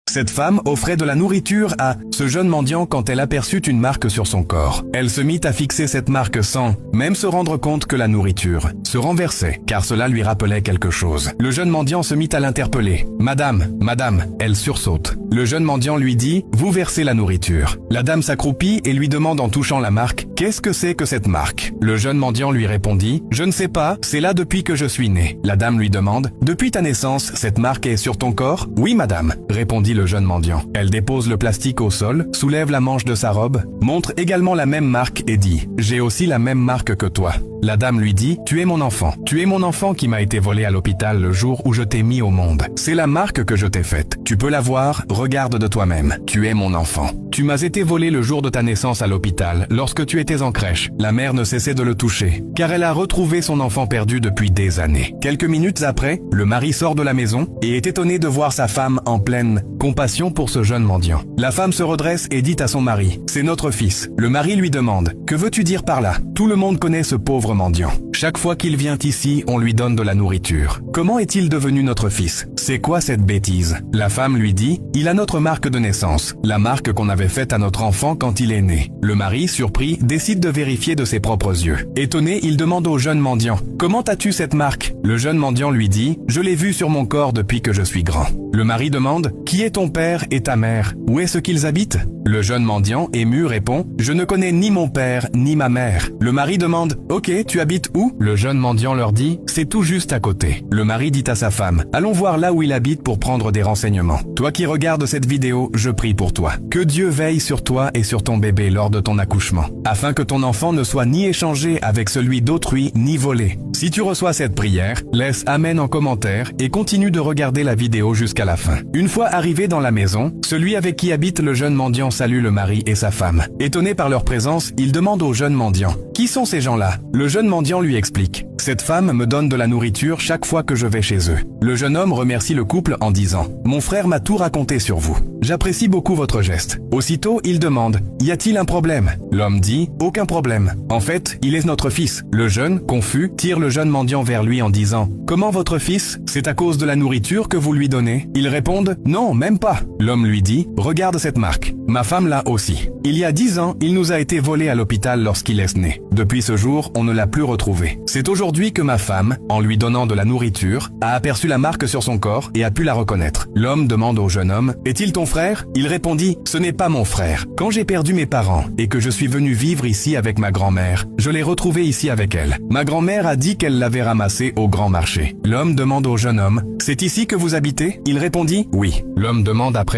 Cette femme offrait de la nourriture à ce jeune mendiant quand elle aperçut une marque sur son corps. Elle se mit à fixer cette marque sans même se rendre compte que la nourriture se renversait, car cela lui rappelait quelque chose. Le jeune mendiant se mit à l'interpeller. « Madame, madame !» Elle sursaute. Le jeune mendiant lui dit « Vous versez la nourriture ». La dame s'accroupit et lui demande en touchant la marque « Qu'est-ce que c'est que cette marque ?» Le jeune mendiant lui répondit « Je ne sais pas, c'est là depuis que je suis né ». La dame lui demande « Depuis ta naissance, cette marque est sur ton corps ?»« Oui, madame », répondit le jeune mendiant. Elle dépose le plastique au sol, soulève la manche de sa robe, montre également la même marque et dit « J'ai aussi la même marque que toi ». La dame lui dit « Tu es mon enfant. Tu es mon enfant qui m'a été volé à l'hôpital le jour où je t'ai mis au monde. C'est la marque que je t'ai faite. Tu peux la voir, regarde de toi-même. Tu es mon enfant. Tu m'as été volé le jour de ta naissance à l'hôpital, lorsque tu étais en crèche. La mère ne cessait de le toucher, car elle a retrouvé son enfant perdu depuis des années. Quelques minutes après, le mari sort de la maison et est étonné de voir sa femme en pleine compassion pour ce jeune mendiant. La femme se redresse et dit à son mari « C'est notre fils ». Le mari lui demande « Que veux-tu dire par là ?» Tout le monde connaît ce pauvre mendiant. Chaque fois qu'il vient ici, on lui donne de la nourriture. Comment est-il devenu notre fils? C'est quoi cette bêtise? La femme lui dit « Il a notre marque de naissance, la marque qu'on avait faite à notre enfant quand il est né ». Le mari, surpris, décide de vérifier de ses propres yeux. Étonné, il demande au jeune mendiant « Comment as-tu cette marque ?» Le jeune mendiant lui dit « Je l'ai vue sur mon corps depuis que je suis grand ». Le mari demande « Qui est ton père et ta mère? Où est-ce qu'ils habitent ?» Le jeune mendiant, ému, répond « Je ne connais ni mon père ni ma mère ». Le mari demande « Ok, tu habites où ?» Le jeune mendiant leur dit « C'est tout juste à côté ». Le mari dit à sa femme « Allons voir là où il habite pour prendre des renseignements. Toi qui regardes cette vidéo, je prie pour toi. Que Dieu veille sur toi et sur ton bébé lors de ton accouchement, afin que ton enfant ne soit ni échangé avec celui d'autrui ni volé. Si tu reçois cette prière, laisse Amen en commentaire et continue de regarder la vidéo jusqu'à la fin. Une fois arrivé dans la maison, celui avec qui habite le jeune mendiant salue le mari et sa femme. Étonné par leur présence, il demande au jeune mendiant « Qui sont ces gens-là » Le jeune mendiant lui explique « Cette femme me donne de la nourriture chaque fois que je vais chez eux. » Le jeune homme remercie le couple en disant « Mon frère m'a tout raconté sur vous. J'apprécie beaucoup votre geste. » Aussitôt, il demande « Y a-t-il un problème ?» L'homme dit « Aucun problème. En fait, il est notre fils. » Le jeune, confus, tire le jeune mendiant vers lui en disant « Comment votre fils? C'est à cause de la nourriture que vous lui donnez ?» Ils répondent « Non, même pas. » L'homme lui dit « Regarde cette marque. Ma femme l'a aussi. Il y a 10 ans, il nous a été volé à l'hôpital lorsqu'il est né. Depuis ce jour, on ne l'a plus retrouvé. C'est aujourd'hui que ma femme, en lui donnant de la nourriture, a aperçu la marque sur son corps et a pu la reconnaître. » L'homme demande au jeune homme « Est-il ton frère ?» Il répondit « Ce n'est pas mon frère. Quand j'ai perdu mes parents et que je suis venu vivre ici avec ma grand-mère, je l'ai retrouvé ici avec elle. Ma grand-mère a dit qu'elle l'avait ramassé au grand marché. » L'homme demande au jeune homme « C'est ici que vous habitez ?» Il répondit « Oui. » L'homme demande après